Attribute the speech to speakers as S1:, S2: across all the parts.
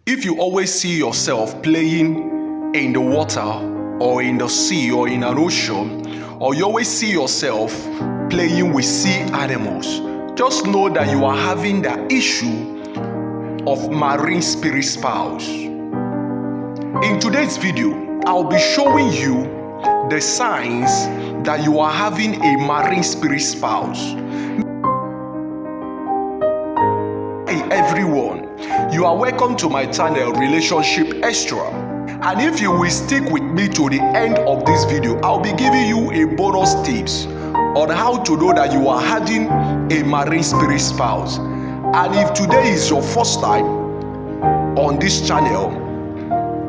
S1: If you always see yourself playing in the water or in the sea or in an ocean, or you always see yourself playing with sea animals, just know that you are having the issue of marine spirit spouse. In today's video, I'll be showing you the signs that you are having a marine spirit spouse. Hey everyone, you are welcome to my channel Relationship Extra, and if you will stick with me to the end of this video, I'll be giving you a bonus tips on how to know that you are having a marine spirit spouse. And if today is your first time on this channel,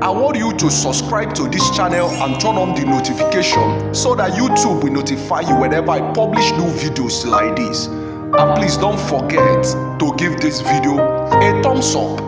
S1: I want you to subscribe to this channel and turn on the notification so that YouTube will notify you whenever I publish new videos like this. And please don't forget to give this video a thumbs up.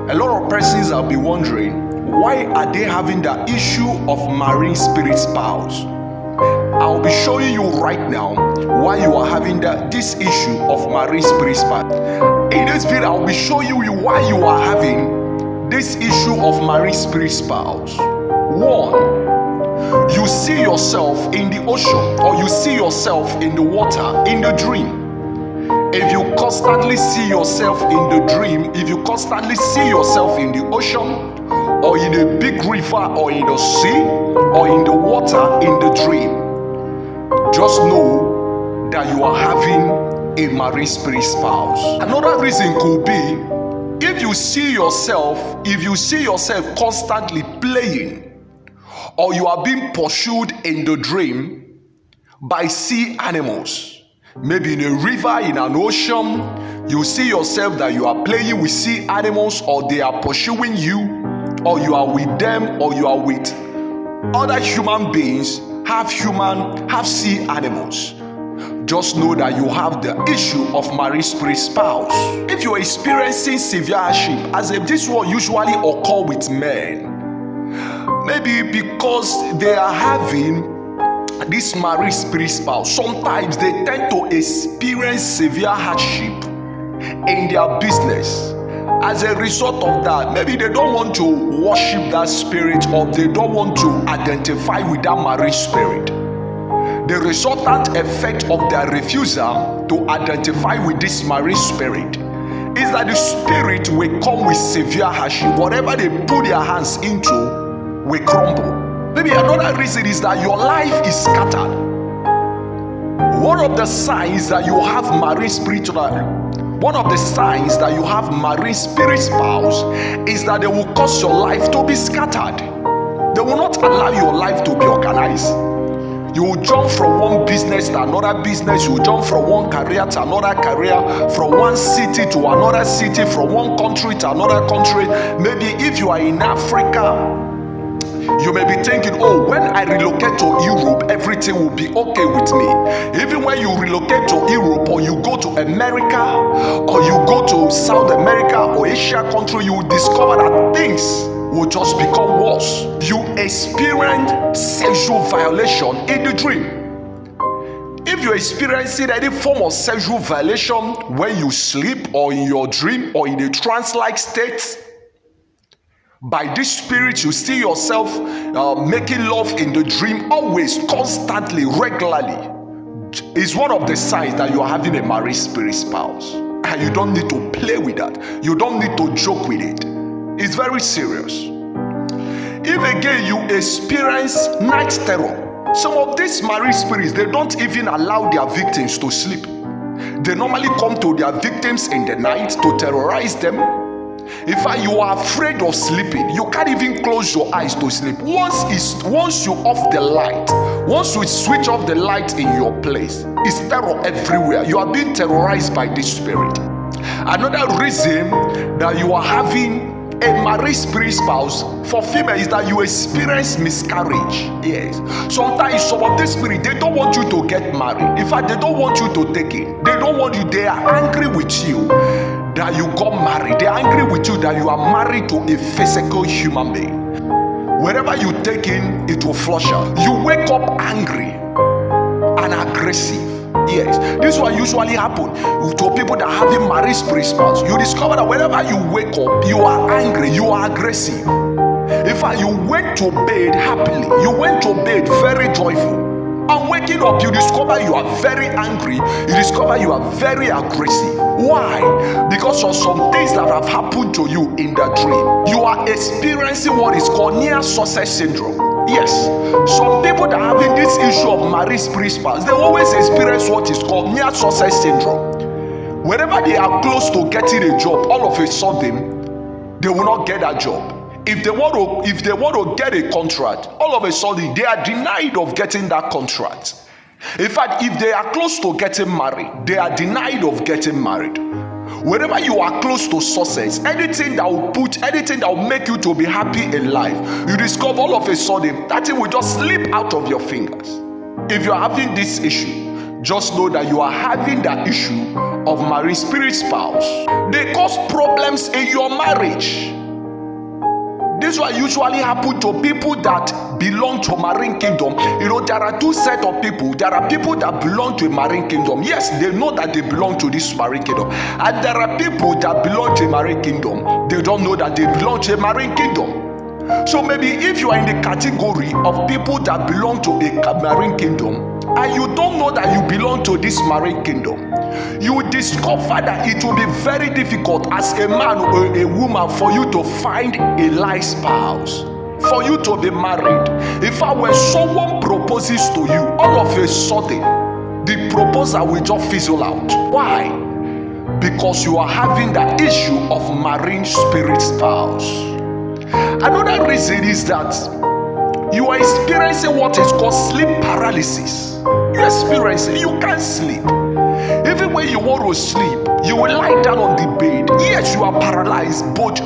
S1: A lot of persons will be wondering, why are they having the issue of marine spirit spouse? I'll be showing you right now why you are having this issue of marine spirit spouse. In this video, I'll be showing you why you are having this issue of marine spirit spouse. 1. You see yourself in the ocean, or you see yourself in the water in the dream. If you constantly see yourself in the dream, if you constantly see yourself in the ocean, or in a big river, or in the sea, or in the water in the dream, just know that you are having a marine spirit spouse. Another reason could be if you see yourself constantly playing, or you are being pursued in the dream by sea animals. Maybe in a river, in an ocean, you see yourself that you are playing with sea animals, or they are pursuing you, or you are with them, or you are with other human beings, have sea animals. Just know that you have the issue of marine spirit spouse. If you are experiencing severe hardship, as if this one usually occur with men, maybe because they are having this marine spirit spouse, sometimes they tend to experience severe hardship in their business. As a result of that, maybe they don't want to worship that spirit, or they don't want to identify with that marine spirit. The resultant effect of their refusal to identify with this marine spirit is that the spirit will come with severe hardship. Whatever they put their hands into will crumble. Maybe another reason is that your life is scattered. One of the signs that you have marine spirit spouse is that they will cause your life to be scattered. They will not allow your life to be organized. You will jump from one business to another business. You will jump from one career to another career, from one city to another city, from one country to another country. Maybe if you are in Africa, you may be thinking, oh, when I relocate to Europe, everything will be okay with me. Even when you relocate to Europe, or you go to America, or you go to South America or Asia country, you will discover that things will just become worse. You experience sexual violation in the dream. If you're experiencing any form of sexual violation when you sleep, or in your dream, or in a trance-like state, by this spirit you see yourself making love in the dream, always, constantly, regularly, is one of the signs that you are having a marine spirit spouse. And you don't need to play with that. You don't need to joke with it. It's very serious. If again you experience night terror, some of these marine spirits, they don't even allow their victims to sleep. They normally come to their victims in the night to terrorize them. In fact, you are afraid of sleeping. You can't even close your eyes to sleep. Once you off the light, once you switch off the light in your place, it's terror everywhere. You are being terrorized by this spirit. Another reason that you are having a marine spirit spouse for female is that you experience miscarriage. Yes. Sometimes some of this spirit, they don't want you to get married. In fact, they don't want you to take it. They don't want you. They are angry with you that you got married. They are angry with you that you are married to a physical human being. Wherever you take in, it will flush out. You wake up angry and aggressive. Yes, this will usually happen to people that have a married spirit spouse. You discover that whenever you wake up, you are angry, you are aggressive. In fact, you went to bed happily, you went to bed very joyful. And waking up, you discover you are very angry, you discover you are very aggressive. Why? Because of some things that have happened to you in the dream. You are experiencing what is called near success syndrome. Yes, some people that are having this issue of married spirit spouse, they always experience what is called near success syndrome. Whenever they are close to getting a job, all of a sudden, they will not get that job. If they want to get a contract, all of a sudden they are denied of getting that contract. In fact, if they are close to getting married, they are denied of getting married. Whenever you are close to success, anything that will make you to be happy in life, you discover all of a sudden that it will just slip out of your fingers. If you are having this issue, just know that you are having that issue of married spirit spouse. They cause problems in your marriage. This will usually happen to people that belong to marine kingdom. There are two sets of people. There are people that belong to a marine kingdom. Yes, they know that they belong to this marine kingdom. And there are people that belong to a marine kingdom. They don't know that they belong to a marine kingdom. So maybe if you are in the category of people that belong to a marine kingdom, and you don't know that you belong to this marine kingdom, you will discover that it will be very difficult as a man or a woman for you to find a life spouse, for you to be married. In fact, when someone proposes to you, all of a sudden the proposal will just fizzle out. Why? Because you are having the issue of marine spirit spouse. Another reason is that you are experiencing what is called sleep paralysis. You experience it, you can't sleep. Even when you want to sleep, you will lie down on the bed. Yes, you are paralyzed, but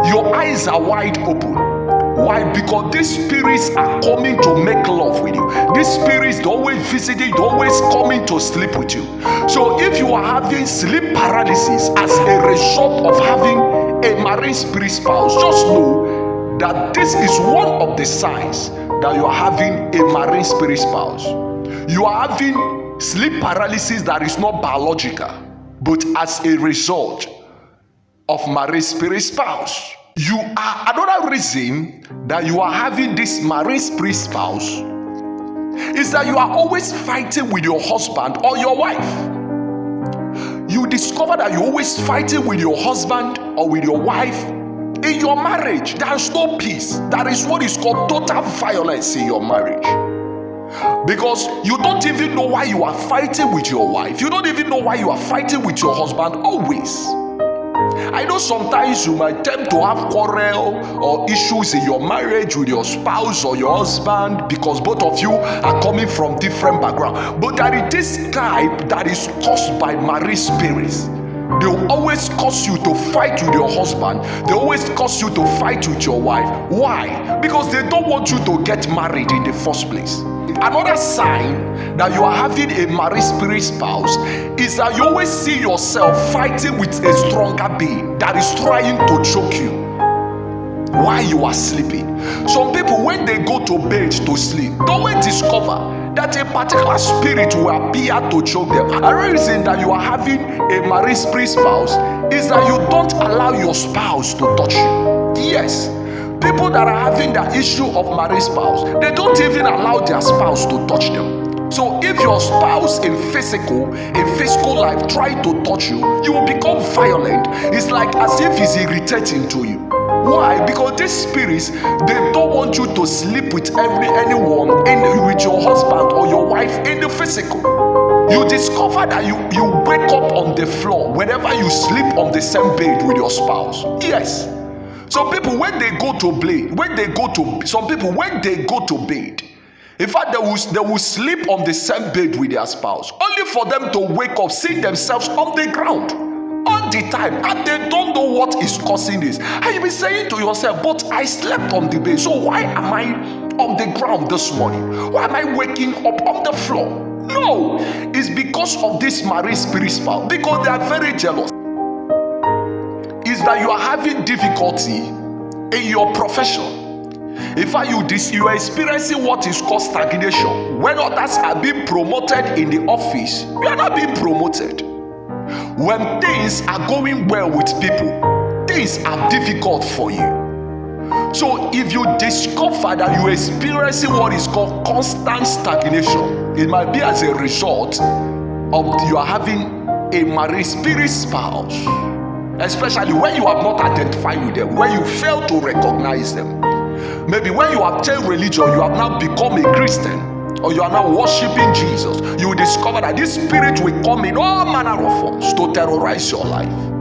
S1: your eyes are wide open. Why? Because these spirits are coming to make love with you. These spirits, they always visiting, they always coming to sleep with you. So if you are having sleep paralysis as a result of having a marine spirit spouse, just know that this is one of the signs that you are having a marine spirit spouse. You are having sleep paralysis that is not biological, but as a result of marine spirit spouse. You are another reason that you are having this marine spirit spouse is that you are always fighting with your husband or your wife. You discover that you're always fighting with your husband or with your wife. In your marriage, there is no peace. That is what is called total violence in your marriage. Because you don't even know why you are fighting with your wife. You don't even know why you are fighting with your husband always. I know sometimes you might tend to have quarrel or issues in your marriage with your spouse or your husband because both of you are coming from different backgrounds. But there is this type that is caused by marine spirits. They will always cause you to fight with your husband. They always cause you to fight with your wife. Why? Because they don't want you to get married in the first place. Another sign that you are having a marine spirit spouse is that you always see yourself fighting with a stronger being that is trying to choke you while you are sleeping. Some people, when they go to bed to sleep, they always discover that a particular spirit will appear to choke them. Another reason that you are having a marine spirit spouse is that you don't allow your spouse to touch you. Yes. People that are having the issue of married spouse, they don't even allow their spouse to touch them. So if your spouse in physical life try to touch you, you will become violent. It's like as if he's irritating to you. Why? Because these spirits, they don't want you to sleep with anyone with your husband or your wife in the physical. You discover that you wake up on the floor whenever you sleep on the same bed with your spouse. Yes. Some people, when they go to bed, in fact, they will sleep on the same bed with their spouse, only for them to wake up, see themselves on the ground all the time, and they don't know what is causing this. And you'll be saying to yourself, but I slept on the bed, so why am I on the ground this morning? Why am I waking up on the floor? No, it's because of this marine spirit spouse, because they are very jealous. Is that you are having difficulty in your profession. In fact, you are experiencing what is called stagnation. When others are being promoted in the office, you are not being promoted. When things are going well with people, things are difficult for you. So if you discover that you are experiencing what is called constant stagnation, it might be as a result of you are having a marine spirit spouse, especially when you have not identified with them, when you fail to recognize them. Maybe when you have changed religion, you have now become a Christian, or you are now worshiping Jesus, you will discover that this spirit will come in all manner of forms to terrorize your life.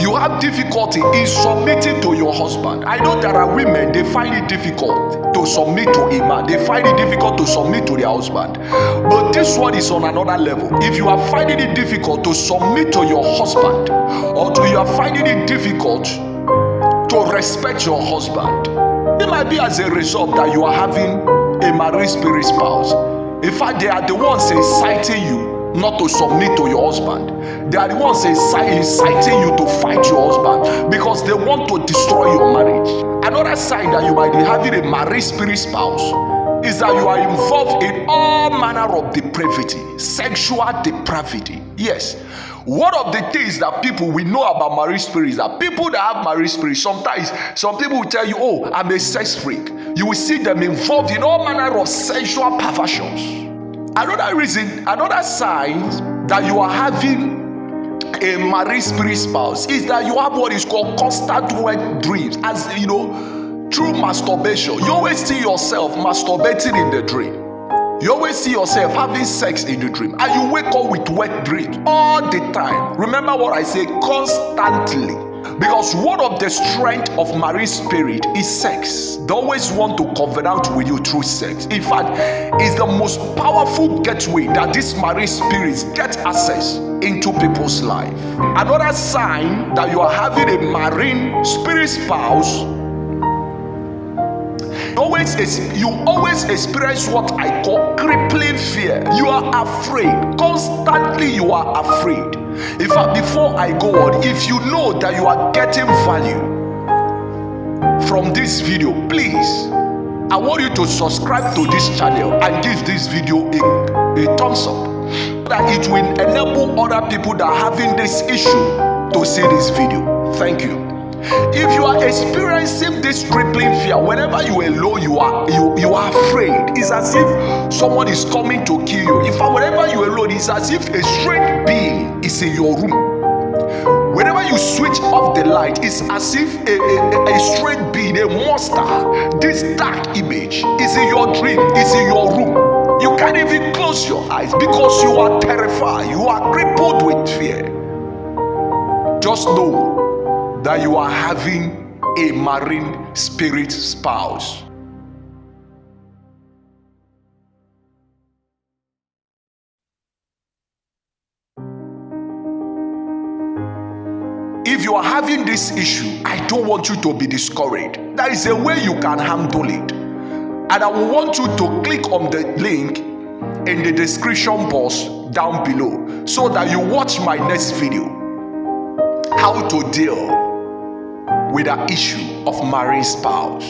S1: You have difficulty in submitting to your husband. I know there are women, they find it difficult to submit to a man. They find it difficult to submit to their husband. But this one is on another level. If you are finding it difficult to submit to your husband, or you are finding it difficult to respect your husband, it might be as a result that you are having a marine spirit spouse. In fact, they are the ones inciting you not to submit to your husband. They are the ones inciting you to fight your husband because they want to destroy your marriage. Another sign that you might be having a marine spirit spouse is that you are involved in all manner of depravity, sexual depravity. Yes. One of the things that people we know about marine spirits, that people that have marine spirits, sometimes some people will tell you, oh, I'm a sex freak. You will see them involved in all manner of sexual perversions. Another reason, another sign that you are having a marine spirit spouse is that you have what is called constant wet dreams. As you know, through masturbation, you always see yourself masturbating in the dream. You always see yourself having sex in the dream, and you wake up with wet dreams all the time. Remember what I say, constantly. Because one of the strength of marine spirit is sex. They always want to covenant with you through sex. In fact, it's the most powerful gateway that these marine spirits get access into people's life. Another sign that you are having a marine spirit spouse, you always experience what I call crippling fear. You are afraid. Constantly you are afraid. In fact, before I go on, if you know that you are getting value from this video, please, I want you to subscribe to this channel and give this video a thumbs up, that it will enable other people that are having this issue to see this video. Thank you. If you are experiencing this crippling fear, whenever you are alone, you are afraid. It's as if someone is coming to kill you. In fact, whenever you are alone, it's as if a strange being is in your room. Whenever you switch off the light, it's as if a strange being, a monster, this dark image is in your dream, is in your room. You can't even close your eyes because you are terrified. You are crippled with fear. Just know that you are having a marine spirit spouse. If you are having this issue, I don't want you to be discouraged. There is a way you can handle it. And I will want you to click on the link in the description box down below so that you watch my next video, how to deal with the issue of marine spouse.